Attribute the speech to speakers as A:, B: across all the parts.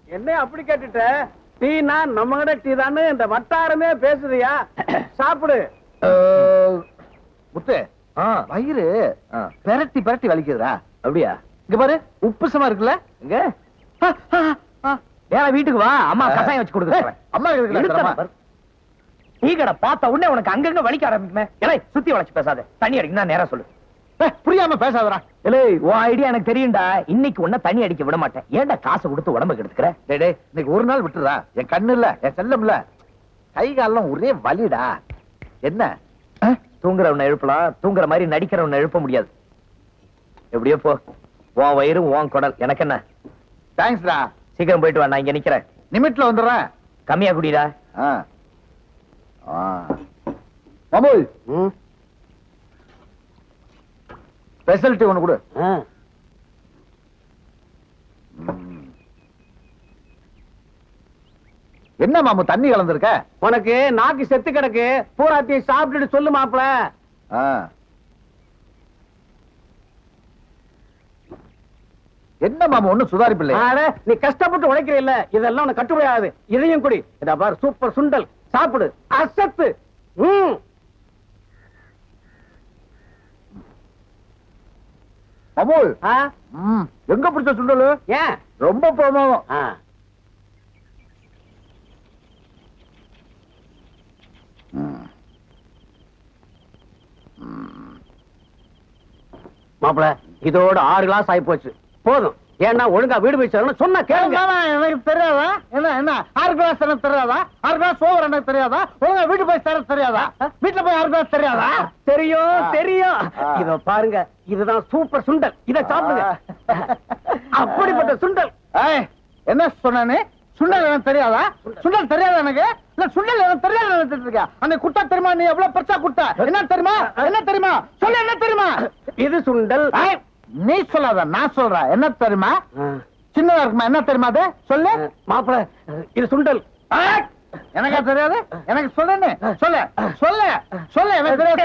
A: என்ன அப்படி கேட்டுட்ட? டீனா நம்ம கிட்ட டீ தானே இந்த வட்டாரமே பேசுறியா? சாப்பிடு.
B: முத்து, வயிறு பெரட்டி பெரட்டி வலிக்குதுடா. அப்படியா? இங்க பாரு, உப்புசமா இருக்குல்ல? இங்க வேற வீட்டுக்கு வா, அம்மா கசாயம் வச்சு கொடுக்குறேன். அம்மா டீ கடை பார்த்த உடனே உனக்கு அங்கங்க வலிக்க ஆரம்பிக்குமே. இலை சுத்தி வளைச்சு பேசாத, தண்ணி அடிக்கணும் நேரா சொல்லு. புரியாம பேசாதடா. இலே, உன் ஐடியா எனக்கு தெரியும்டா. இன்னைக்கு உன்ன தண்ணி அடிக்க விட மாட்டேன். ஏன்டா காசு கொடுத்து உடம்பு கெடுத்துக்கிற? டேய், இன்னைக்கு ஒரு நாள் விட்டுறா. என் கண்ணு இல்ல, என் செல்லம் இல்ல, கை காலம் ஒரே வலிடா. என்ன தூங்குறவனை எழுப்பலாம், தூங்குற மாதிரி நடிக்கிறவனை எழுப்ப முடியாது. எப்படியோ போ, உன் வயிறு உன் குடல், எனக்கு என்ன. தேங்க்ஸ்டா. சீக்கிரம் போயிட்டு வா, நான் இங்க நிக்கிறேன். நிமிட்ல வந்துடுறேன். கம்மியா குடிடா. மாமூல் ஸ்பெஷாலிட்டி ஒண்ணு கொடு. என்ன மாமு தண்ணி கலந்துருக்க?
A: உனக்கு நாக்கு செத்து கிடக்கு, பூராத்தையும் சாப்பிட்டுட்டு சொல்லு மாப்பிள.
B: என்ன மாமா ஒண்ணு சுதாரிப்பு இல்ல?
A: நீ கஷ்டப்பட்டு உழைக்கிற இல்ல, இதெல்லாம் உனக்கு கட்டுப்படாது. இதையும் குடி. இதா பாரு, சூப்பர் சுண்டல், சாப்பிடு, அசத்து.
B: அமோல், எங்க பிடிச்ச சுண்டல்?
A: ஏன்
B: ரொம்ப பிரமாதம்.
A: மாப்பிள, இதோட 6 கிளாஸ் ஆகி போச்சு. போதும். ஏன்னா ஒழுங்கா வீடு போய் சேரணும் சொன்னா கேளுங்க.
B: எனக்கு தெரியாதா? என்ன 6 கிளாஸ் எனக்கு தெரியாதா? 6 கிளாஸ் ஓவர் எனக்கு தெரியாதா? ஒழுங்கா வீட்டு போய் சேர தெரியாதா? வீட்டுல போய் 6 கிளாஸ் தெரியாதா?
A: தெரியும் தெரியும். இத பாருங்க, இதுதான் சூப்பர் சுண்டல். இத சாப்பிடுங்க. அப்படிப்பட்ட சுண்டல்.
B: என்ன சொன்னானே? சுண்டல் எனக்கு தெரியாதா? சுண்டல் தெரியாதா எனக்கு? இல்ல சுண்டல் எனக்கு தெரியாத. அந்த குட்டா தெரியுமா? நீ எவ்வளவு பெருசா குட்டா? என்ன தெரியுமா? என்ன தெரியுமா? சொல்ல, என்ன தெரியுமா?
A: இது சுண்டல்.
B: நீ சொல்லாத, நான் சொல்றேன். என்ன தெரியுமா? சின்னதா இருக்குமா? என்ன தெரியுமா? அது சொல்லு
A: மாப்பிள. இது சுண்டல்.
B: எனக்கா தெரியாது? எனக்கு சொல்லு, சொல்ல சொல்ல சொல்ல. எனக்கு தெரியாது.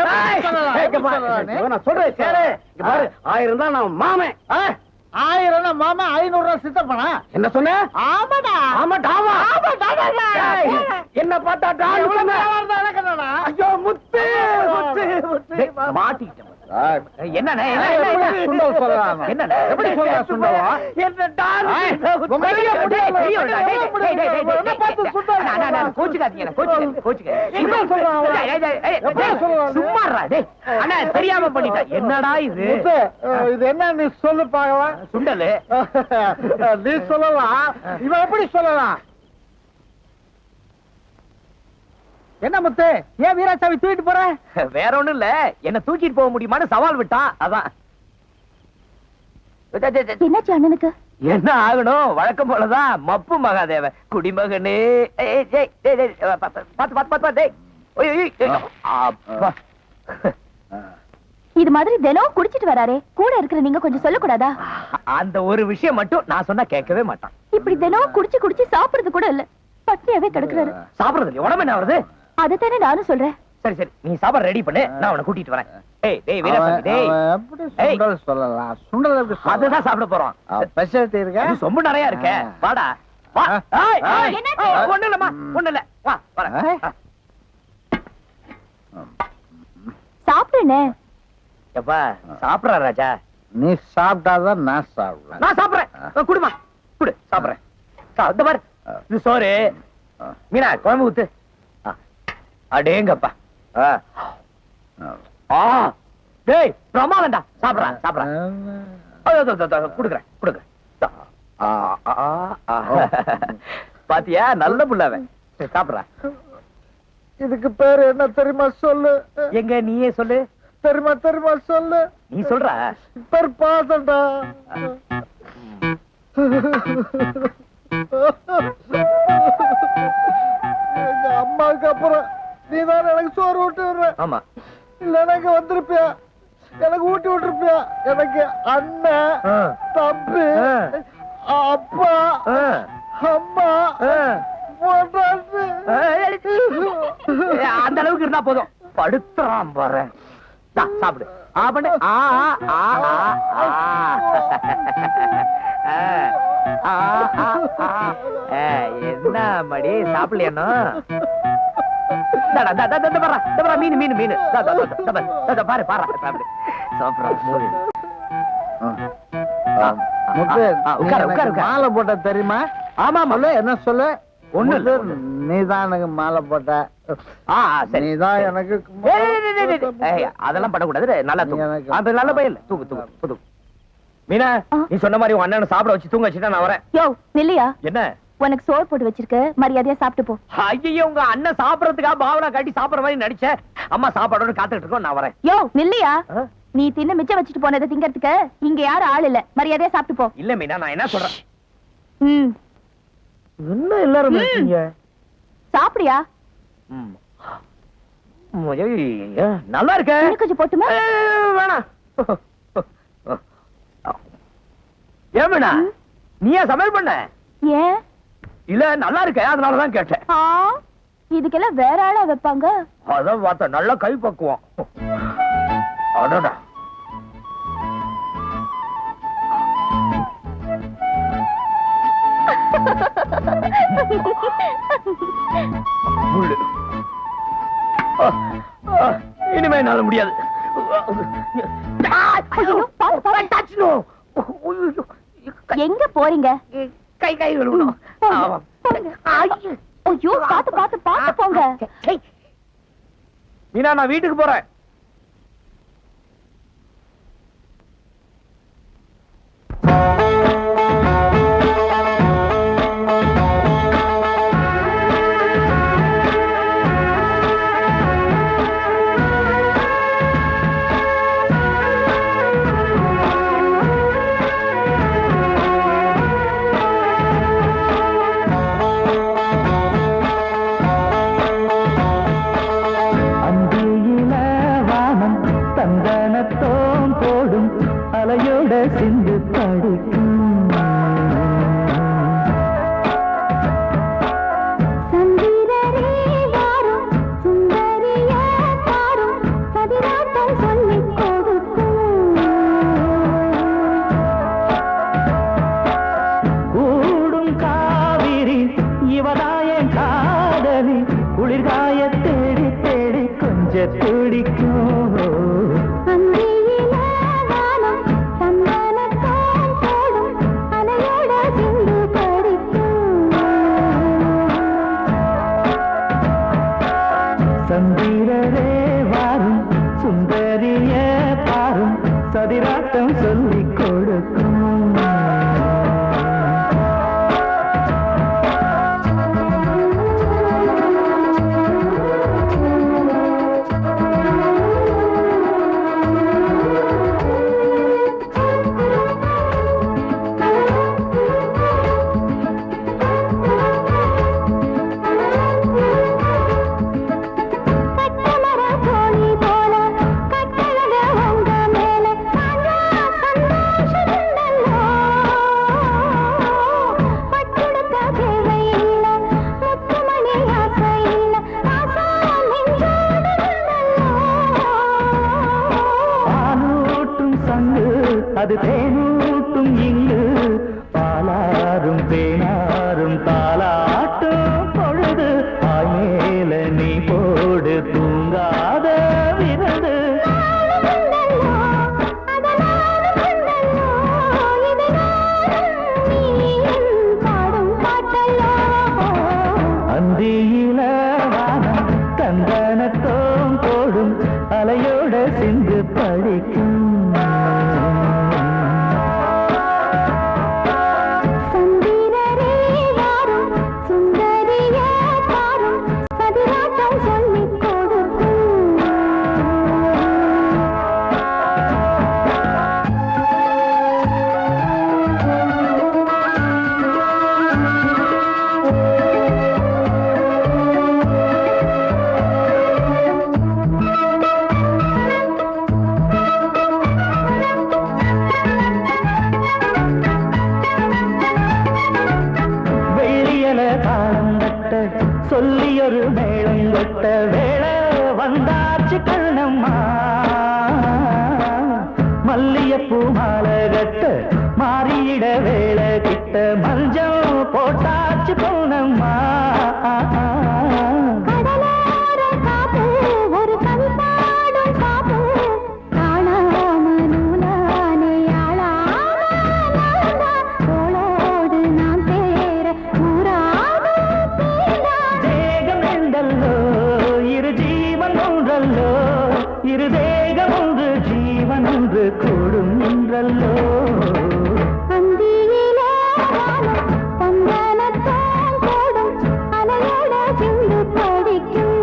A: நான் சொல்றேன் கேளு. பாரு, 1000 தான் நான் மாமன்.
B: 1000 மாமா, 500 ரூபாய் சித்தப்பனா?
A: என்ன சொன்ன?
B: ஆமாடா.
A: ஆமாடா. என்ன பார்த்தா ஐயோ முத்து மாட்டிக்கிட்டேன்.
B: என்ன
A: சுண்டல் சொல்லலாம்? என்ன எப்படி சொல்ற சுண்டலா? தெரியாம பண்ணிட்ட. என்னடா இது?
B: இது என்ன நீ சொல்லு பாக்கலாம்.
A: சுண்டலு
B: நீ சொல்லலாம், இவன் எப்படி சொல்லலாம்? என்ன முத்து, ஏன் வீராசாமி தூக்கிட்டு போற?
A: வேற ஒண்ணும் இல்ல, என்ன தூக்கிட்டு போக முடியுமான்னு சவால் விட்டான், அதான்.
C: என்னாச்சு அண்ணனுக்கு?
A: என்ன ஆகணும், வழக்கம் போலதான். மப்பு மகாதேவ குடிமகனே.
C: இது மாதிரி தினம் குடிச்சிட்டு வராரே, கூட இருக்கிற நீங்க கொஞ்சம் சொல்லக்கூடாதா?
A: அந்த ஒரு விஷயம் மட்டும் நான் சொன்னா கேட்கவே மாட்டான்.
C: இப்படி தினம் குடிச்சு குடிச்சு சாப்பிடுறது கூட இல்ல, பட்டினியாவே கிடக்குறாரு.
A: சாப்பிடுறது உடம்பு என்ன வருது?
C: அதைத்தானே நானும் சொல்றேன்.
A: சரி சரி, நீ சாப்பாடு ரெடி பண்ணு, நான் உன்னை கூட்டிட்டு வரேன். டேய் வீராசாமி, டேய்
B: எப்படி சுண்டல் சொல்லலாம்? சுண்டல் எப்படி?
A: அதுதான் சாப்பிட போறோம்.
B: ஸ்பெஷாலிட்டி இருக்கா?
A: ரொம்ப நிறைய இருக்கு. வாடா வா. ஒண்ணு இல்லம்மா, ஒண்ணு இல்ல, வா வரேன்.
C: சாப்பிடுனே.
A: எப்பா சாப்பிடுறா ராஜா?
B: நீ சாப்பிட்டாதான் நான் சாப்பிடுறேன்.
A: நான் சாப்பிடுறேன். குடுமா குடு, சாப்பிடுறேன். இந்த பாரு, இது சோறு. மீனா குழம்பு ஊத்து. அடேங்கப்பா. டேய் பிரமாதம்டா. சாப்பிடுறேன் சாப்பிடுறேன். குடுக்குறேன் குடுக்குறேன். பாத்தியா, நல்ல புள்ளவன். சாப்பிடுறேன்.
B: இதுக்கு பேரு என்ன தெரியுமா? சொல்லு.
A: எங்க நீயே சொல்லு.
B: தெரியுமா தெரியுமா? சொல்லு.
A: நீ சொல்ற
B: பேர் பாசண்டா. எங்க அம்மாவுக்கு அப்புறம் நீதான் எனக்கு சோறு ஊட்டி விடுற.
A: ஆமா,
B: இல்லன்னா இங்க வந்திருப்பியா? எனக்கு ஊட்டி விட்டுருப்பியா? எனக்கு அண்ணன், தம்பி, அப்பா, அம்மா,
A: அந்த அளவுக்கு இருந்தா போதும். படுத்துறான் பாரு. சாப்பிடு. என்ன மடி சாப்பிடலையா? மீன் மீன் மீன் பாரு பாரு சாப்பிடு சாப்பிடுற.
B: முத்து,
A: உட்காரு,
B: நீ
A: உட்காரு,
B: எனக்கு
A: உட்காரு.
B: மாலை போட்ட தெரியுமா?
A: ஆமா
B: சொல்லு, என்ன சொல்லு?
A: ஒண்ணு இல்ல,
B: முத்து, நீதான் எனக்கு மாலை போட்ட.
A: சரி.
B: நீதான் எனக்கு
A: அதெல்லாம் பண்ணக்கூடாது. நல்லா
B: நீ
A: தூங்கு.
B: எனக்கு-
A: அது நல்ல பையன். தூங்கு தூங்கு தூங்கு. மீனா, நீ சொன்ன மாதிரி உன் அண்ணனை சாப்பிட வச்சு தூங்க வச்சுட்டா நான் வரேன்.
C: யோ நில்லையா,
A: என்ன?
C: உனக்கு சோறு போட்டு வச்சிருக்க, மரியாதையா சாப்பிட்டு போ.
A: ஐயோ, உங்க அண்ணன் சாப்பிடறதுக்காக பாவனா காட்டி சாப்பிடுற மாதிரி நடிச்ச. அம்மா சாப்பாடோட காத்துட்டு இருக்கோம், நான் வரேன்.
C: யோ நில்லையா,
A: ஆ?
C: நீ தின்னு மிச்சம் வச்சுட்டு போனதை திங்கறதுக்கு இங்க யாரும் ஆள் இல்ல, மரியாதையா சாப்பிட்டு போ.
A: இல்ல மீனா, நான் என்ன சொல்றேன்?
C: ம்,
A: என்ன எல்லாரும்
C: ம்.
A: இருக்கீங்க?
C: சாப்பிடியா?
A: ம். ஐயோ, நல்லா இருக்க.
C: இன்னும் கொஞ்சம் போட்டுமா?
A: வேணாம். ஏன் மீனா,
C: ம்.
A: நீ ஏன் சமையல் பண்ண?
C: ஏன்?
A: இல்ல நல்லா இருக்க, அதனாலதான் கேட்டேன்.
C: ஆ, இதுக்கெல்லாம் வேற ஆளா வைப்பாங்க.
A: அதான் பார்த்தா நல்லா கை பக்குவோம். அடடா. முள்ளு. இனிமே என்னால முடியாது.
C: ஐயோ, பாத்து, பாத்து. எங்க போறீங்க?
A: கை கை விழுவணும். ஆமாம்.
C: ஐயோ, பாத்து பாத்து பாத்து போங்க.
A: மீனா, நான் வீட்டுக்கு போறேன்.
B: அந்தியில வானம் தந்தனத்தோம் போடும் அலையோட சிந்து படிக்கும்.
C: சந்திரரே வாரும், சுந்தரிய பாரும், பதினாட்டம் சொல்லிக் கொடுக்கும்.
B: கூடும் காவிரி இவதாயன் காதலி, குளிர்காய தேடி தேடி கொஞ்ச துடிக்கும்.
C: அந்தியில வானம் சந்தனத்தால் போடும் அலையோட சிந்து படிக்கும்.
B: சந்திரரே வாரும், சுந்தரிய பாரும், சதிராட்டம் சொல்லிக் கொடுக்கும்.
C: கட்டமர தோணி போல கட்டழக உங்க மேல சாஞ்சா சந்தோஷமுண்டல்லோ. பட்டுடுக்க தேவையில்லை, முத்துமணி ஆசை இல்லை, ஆசா நெஞ்சோடுண்டல்லோ.
B: பாலூட்டும் சங்கு அது தேனூட்டும் இங்கு, பாலாரும் தேனாரும் தாலாட்டும் பொழுது, ஆயேல நீ போடு தூங்காத விரது.
C: நாளுமுண்டல்லோ, அதனாலுமுண்டல்லோ, இது நானும் நீயும் பாடும் பாட்டல்லோ.
B: அந்தியில வானம் தந்தனத்தோம் போடும் அலையோட சிந்து படிக்கும்.
C: சந்திரரே வாரும், சுந்தரிய பாரும், பதினாட்டம் சொல்லிக் கொடுக்கும்.
B: வெள்ளியல தாளம் கட்ட சொல்லியொரு மேளம் கொட்ட வேளை வந்தாச்சு கண்ணம்மா. மல்லியப்பூ மாலை கட்ட மாறி மாறியிட வேலை கிட்ட மஞ்சள் போட்டாச்சு போனம்மா.
C: கடலோர காப்பு ஒரு கவி பாடும் காப்பு காணாம நூலானே ஆளாம தோளோடு நான் சேர ஊராக
B: தேகம் என்றல்லோ இரு ஜீவன் ஒன்றல்லோ இரு தேகம் ஒன்று ஜீவன் ஒன்று கூடும் என்றல்லோ.
C: அந்தியிலே வானம் தந்தனத்தான் கூடும் அலையோட சிந்து படிக்கும்.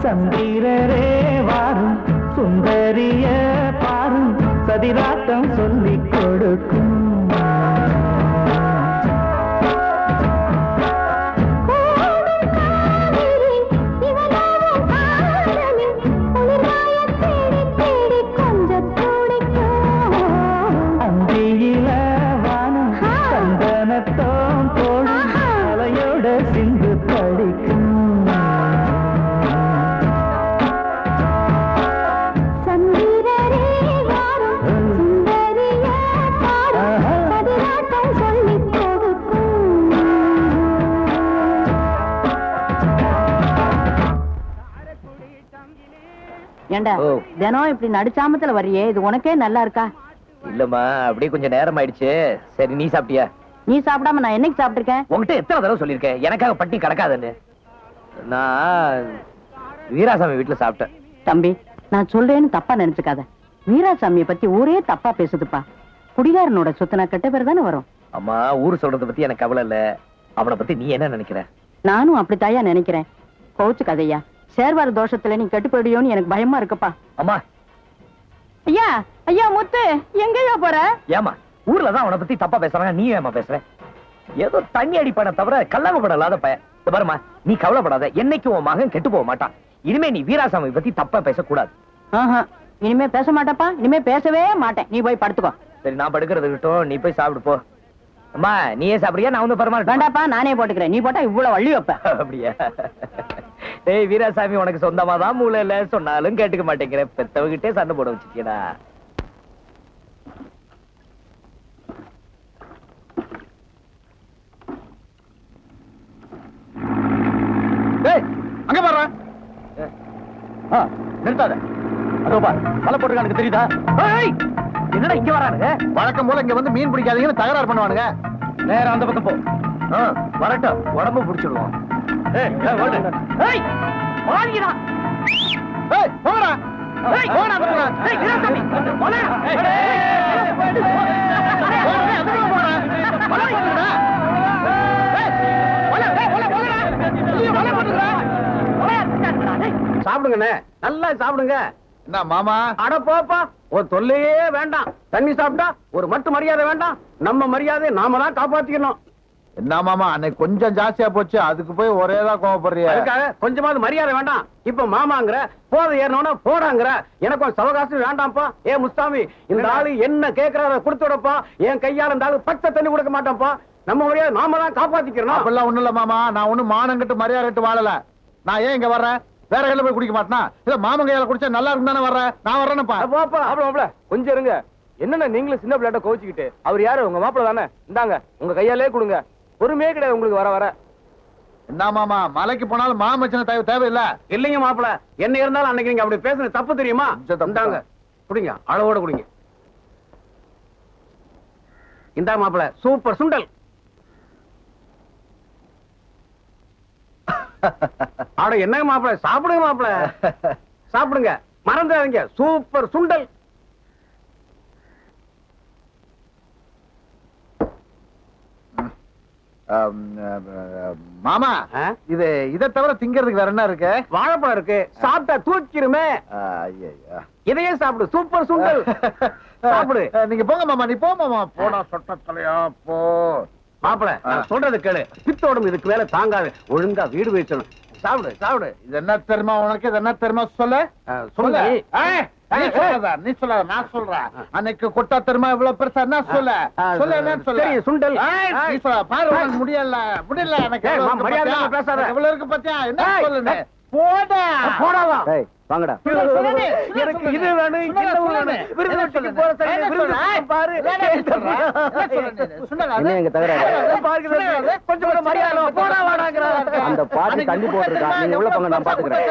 B: சந்திரரே வாரும் சுந்தரிய பாரும் சதிராட்டம் சொல்லிக் கொடுக்கும்.
C: கூடும் காவிரி இவனாவும் காதலில் குளிர்காயத் தேடி தேடி கொஞ்சத் துடிக்கும்.
B: அந்தியில வானம் சந்தனத்தோம் தோடும் அலையோட சிந்து படிக்கும்.
C: சந்திரரே வாரும் சுந்தரிய பாரும் சதிராட்டம் சொல்லிக் கொடுக்கும்.
D: ஏண்டா
A: ஓ.
D: தினம் இப்படி நடுச்சாமத்துல வர்றியே இது உனக்கே நல்லா இருக்கா?
A: இல்லம்மா அப்படியே கொஞ்சம் நேரம் ஆயிடுச்சு. சரி நீ சாப்பிட்டியா?
D: நீ சாப்பிடாம நான் என்னைக்கு சாப்பிட்டிருக்கேன்?
A: உன்கிட்ட எத்தனை தடவை சொல்லியிருக்கேன் எனக்காக பட்டி கிடக்காதுன்னு. நான் வீராசாமி வீட்டுல சாப்பிட்டேன்.
D: தம்பி நான் சொல்றேன்னு தப்பா நினைச்சுக்காத. வீராசாமியை பத்தி ஊரே தப்பா பேசுதுப்பா. குடிகாரனோட சொத்துனா கெட்ட பேர் தானே வரும்.
A: அம்மா ஊர் சொல்றத பத்தி எனக்கு கவலை இல்ல. அவனை பத்தி நீ என்ன நினைக்கிற?
D: நானும் அப்படித்தாயா நினைக்கிறேன். கோச்சு கதையா சேர்வார தோஷத்துல நீ கெட்டு போயிடுயோன்னு எனக்கு பயமா இருக்குப்பா.
A: அம்மா
D: ஐயா ஐயா முத்து எங்கயா போற?
A: ஏமா ஊர்ல தான் அவனை பத்தி தப்பா பேசுறாங்க, நீ ஏமா பேசுற? ஏதோ தண்ணி அடிப்பான தவிர கல்லாமப்பட இல்லாத பையன். இந்த பாருமா நீ கவலைப்படாத, என்னைக்கு உன் மகன் கெட்டு போக மாட்டான். இனிமே நீ வீராசாமி பத்தி தப்பா பேசக்கூடாது.
D: ஆஹா, இனிமே பேச மாட்டப்பா. இனிமே பேசவே மாட்டேன். நீ போய் படுத்துக்கோ.
A: சரி நான் படுக்கிறது இருக்கட்டும், நீ போய் சாப்பிடு போ. அம்மா நீயே சாப்பிடுறியா? நான் வந்து பரமாட்டேன்.
D: வேண்டாப்பா நானே போட்டுக்கிறேன். நீ போட்டா இவ்வளவு வள்ளி வைப்ப.
A: அப்படியா? ஏய் வீராசாமி உனக்கு சொந்தமா தான் மூளை இல்ல, சொன்னாலும் கேட்டுக்க மாட்டேங்கிற. பெத்தவகிட்டே சண்டை போட வச்சிருக்கீடா.
B: அங்க பாரு.
A: நிறுத்தாத. அதோ பார் மலை போட்டுருக்கானுங்க தெரியுதா? ஏய், என்னடா இங்க வரானுங்க?
B: வழக்கம் போல இங்க வந்து மீன் பிடிக்காதீங்கன்னு தகராறு பண்ணுவானுங்க.
A: நேரா அந்த பக்கம் போ. வரட்டும், உடம்பு பிடிச்சிடுவோம். ஏய் ஓடு. ஏய் வாங்கிடா.
B: ஏய் போடா.
A: ஏய் போடா. ஏய் வீராசாமி போடா. சாப்பிடுங்கண்ணே, நல்லா சாப்பிடுங்க.
B: என்ன மாமா?
A: அட போப்பா, ஒரு தொல்லையே வேண்டாம். தண்ணி சாப்பிட்டா ஒரு மட்டும் மரியாதை வேண்டாம். நம்ம மரியாதை நாம தான் காப்பாத்திக்கணும்.
B: என்ன மாமா அன்னைக்கு கொஞ்சம் ஜாஸ்தியா போச்சு, அதுக்கு போய் ஒரேதான் கோவப்படுறியா?
A: அதுக்காக கொஞ்சமாவது மரியாதை வேண்டாம். இப்ப மாமாங்கிற, போத ஏறனோட போடாங்கிற. எனக்கும் சவகாசம் வேண்டாம்ப்பா. ஏ முஸ்தாமி, இந்த ஆளு என்ன கேட்கறார கொடுத்து விடப்பா. என் கையால இந்த ஆளு பச்சை தண்ணி கொடுக்க மாட்டான்ப்பா. நம்ம மரியாதை நாம தான் காப்பாத்திக்கிறோம்.
B: அப்பெல்லாம் ஒண்ணு இல்ல மாமா, நான் ஒண்ணு மானம் கட்டு மரியாதை கட்டு வாழல. நான் ஏன் இங்க வர்றேன்? வேற கையில போய் குடிக்க மாட்டேனா? இல்ல மாமன் கையால குடிச்சா நல்லா இருக்கும் தானே வர்றேன். நான் வர்றேன்ப்பா.
A: போப்பா. அப்பல கொஞ்சம் இருங்க. என்னன்னா நீங்களும் சின்ன பிள்ளைட்ட கோவிச்சுக்கிட்டு, அவர் யாரு? உங்க மாப்பிள்ள தானே? இந்தாங்க உங்க கையாலே கொடுங்க. பொறுமையே கிடையாது உங்களுக்கு வர வர.
B: என்ன மாமா, மலைக்கு போனாலும் மாமச்சன தேவையில்லை.
A: இல்லைங்க மாப்பிள்ள, என்ன இருந்தாலும் அன்னைக்கு நீங்க அப்படி பேசுறது தப்பு தெரியுமா? இந்தாங்க குடிங்க, அளவோட குடிங்க. இந்தா மாப்பிள்ள, சூப்பர் சுண்டல். அட என்னங்க மாப்பிள்ள, சாப்பிடுங்க மாப்பிள்ள, சாப்பிடுங்க, மறந்துடாதீங்க. சூப்பர் சுண்டல்.
B: மாமா இது இதை தவிர திங்கிறதுக்கு வேற என்ன இருக்கு?
A: வாழைப்பழம் இருக்கு, சாப்பிட்டா தூக்கிருமே. இதையே சாப்பிடு, சூப்பர் சுண்டல். சாப்பிடு.
B: நீங்க போங்க மாமா, நீ போ மாமா. போடா சொட்ட தலையா போ.
A: மாப்பிள நான் சொல்றது கேளு, பித்தோடும் இதுக்கு மேல தாங்காது. ஒழுங்கா வீடு வைக்கணும். சாப்பிடு சாப்பிடு.
B: இது என்ன தெரியுமா உனக்கு? இது என்ன தெரியுமா? சொல்லு சொல்லு. நீ சொல்லாத, நான் சொல்றேன். அன்னைக்கு கொட்டா தெரியுமா இவ்வளவு பெருசா? என்ன சொல்ல சொல்ல என்னன்னு சொல்ல.
A: சுண்டல்.
B: நீ சொல்ல பாரு, உனக்கு முடியல முடியல எனக்கு.
A: மரியாதை பேசாத.
B: இவ்வளவு இருக்கு பாத்தியா? என்ன சொல்லு? போடா
A: போடாவா
E: டேய் வாங்கடா
A: எனக்கு இது வேணும் இன்னும் வேணும் விருதுக்கு போற சைடு விருது பாரு
E: என்ன எங்க தகராறு
A: பாருங்க கொஞ்சம் கூட மரியாதை போடா வாடாங்கறாங்க
E: அந்த பாட்டி தண்ணி போட்டுருக்கா நீங்க உள்ள போங்க நான் பாத்துக்கிறேன்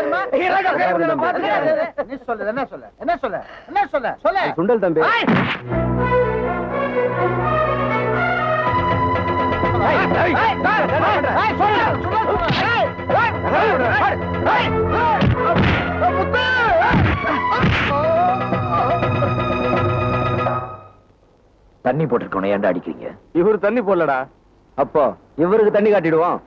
B: நீ சொல்லு என்ன சொல்ல என்ன சொல்ல என்ன சொல்ல சொல்ல
E: சுண்டல் தம்பி
B: தண்ணி போட்டிருக்கணும் ஏன்டா அடிக்கிறீங்க
E: இவரு தண்ணி போடலடா அப்போ இவருக்கு தண்ணி காட்டிடுவோம்